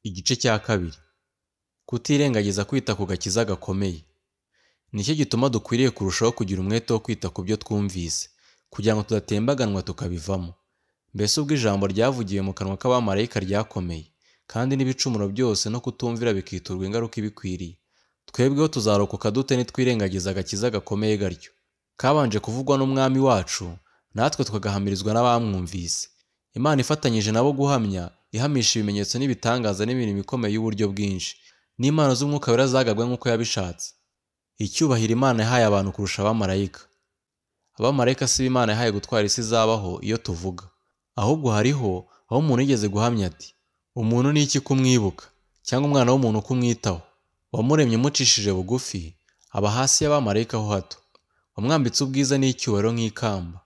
Igice cya kabiri. Kutirengagiza kwita ku gakiza gakomeye. Nicyo gituma dukwiriye kurushaho kugira umwete wo kwita ku byo twumvise, kugira ngo tudatembaganwa tukabivamo. Mbese ubwo ijambo ryavugiwe mu kanwa k'abamarayika ryakomeye, kandi n'ibicumuro byose no kutumvira bikiturwa ingaruka ibikwiriye, twebweho tuzarokoka dute nitwirengagiza agakiza gakomeye gatyo, kabanje kuvugwa n'umwami wacu, natwe twagahamirizwa n'abamwumvise. Imana ifatanyije nabo guhamya, ihamisha ibimenyetso n'ibitangaza n'imirimo ikomeye y'uburyo bwinshi, n'impano z'umwuka wera zagabwe nk'uko yabishatse. Icyubahiro Imana yahaye abantu kurusha abamarayika. Abamarayika si Imana yahaye gutwara isi izabaho iyo tuvuga, ahubwo hariho aho umuntu yigeze guhamya ati, umuntu ni iki kumwibuka, cyangwa umwana w'umuntu kumwitaho? Wamuremye umucishije bugufi, aba hasi y'abamarayika ho hato. Wamwambitse ubwiza n'icyubahiro nk'ikamba,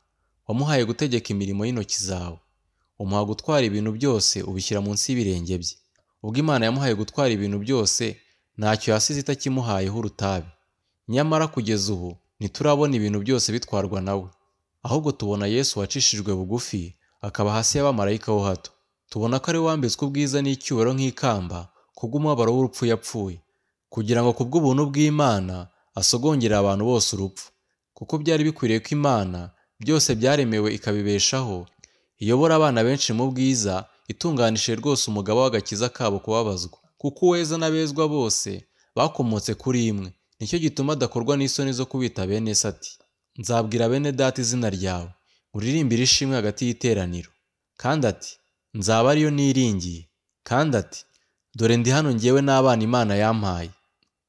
wamuhaye gutegeka imirimo y'intoki zawe, umuha gutwara ibintu byose ubishyira munsi y'ibirenge bye. Ubwo Imana yamuhaye gutwara ibintu byose, ntacyo yasize itakimuhayeho urutabi. Nyamara kugeza ubu ntiturabona ibintu byose bitwarwa nawe, ahubwo tubona Yesu wacishijwe bugufi akaba hasi y'abamarayika ho hato. Tubona ko ari we wambitswe ubwiza n'icyubahiro nk'ikamba kubw'umubabaro w'urupfu yapfuye, kugira ngo kubw'ubuntu bw'Imana asogongere abantu bose urupfu. Kuko byari bikwiriye ko Imana byose byaremewe ikabibeshaho, iyobora abana benshi mu bwiza, itunganishije rwose umugaba w'agakiza kabo kubabazwa. Kuko uweza n'abezwa bose bakomotse kuri imwe, nicyo gituma adakorwa n'isoni zo kubita bene se ati, nzabwira bene data izina ryawe, uririmbire ishimwe hagati y'iteraniro. Kandi ati, nzaba ariyo niringiye. Kandi ati, dore ndi hano njyewe n'abana Imana yampaye.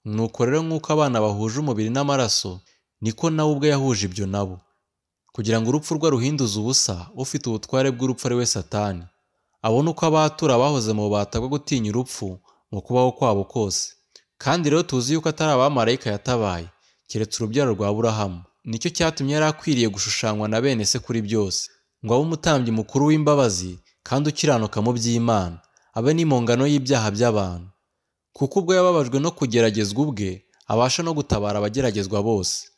Nuko rero nk'uko abana bahuje umubiri n'amaraso, niko nawe ubwe yahuje ibyo nabo, kugira ngo urupfu rwe ruhinduze ubusa ufite ubutware bw'urupfu ari we Satani, abone uko abatura bahoze mu bubata bwo gutinya urupfu mu kubaho kwabo kose. Kandi rero tuzi yuko atari abamarayika yatabaye, keretse urubyaro rwa Aburahamu. Nicyo cyatumye yari akwiriye gushushanywa na bene se kuri byose, ngo abe umutambyi mukuru w'imbabazi kandi ukiranuka mu by'Imana, abe n'impongano y'ibyaha by'abantu. Kuko ubwo yababajwe no kugeragezwa ubwe, abasha no gutabara abageragezwa bose.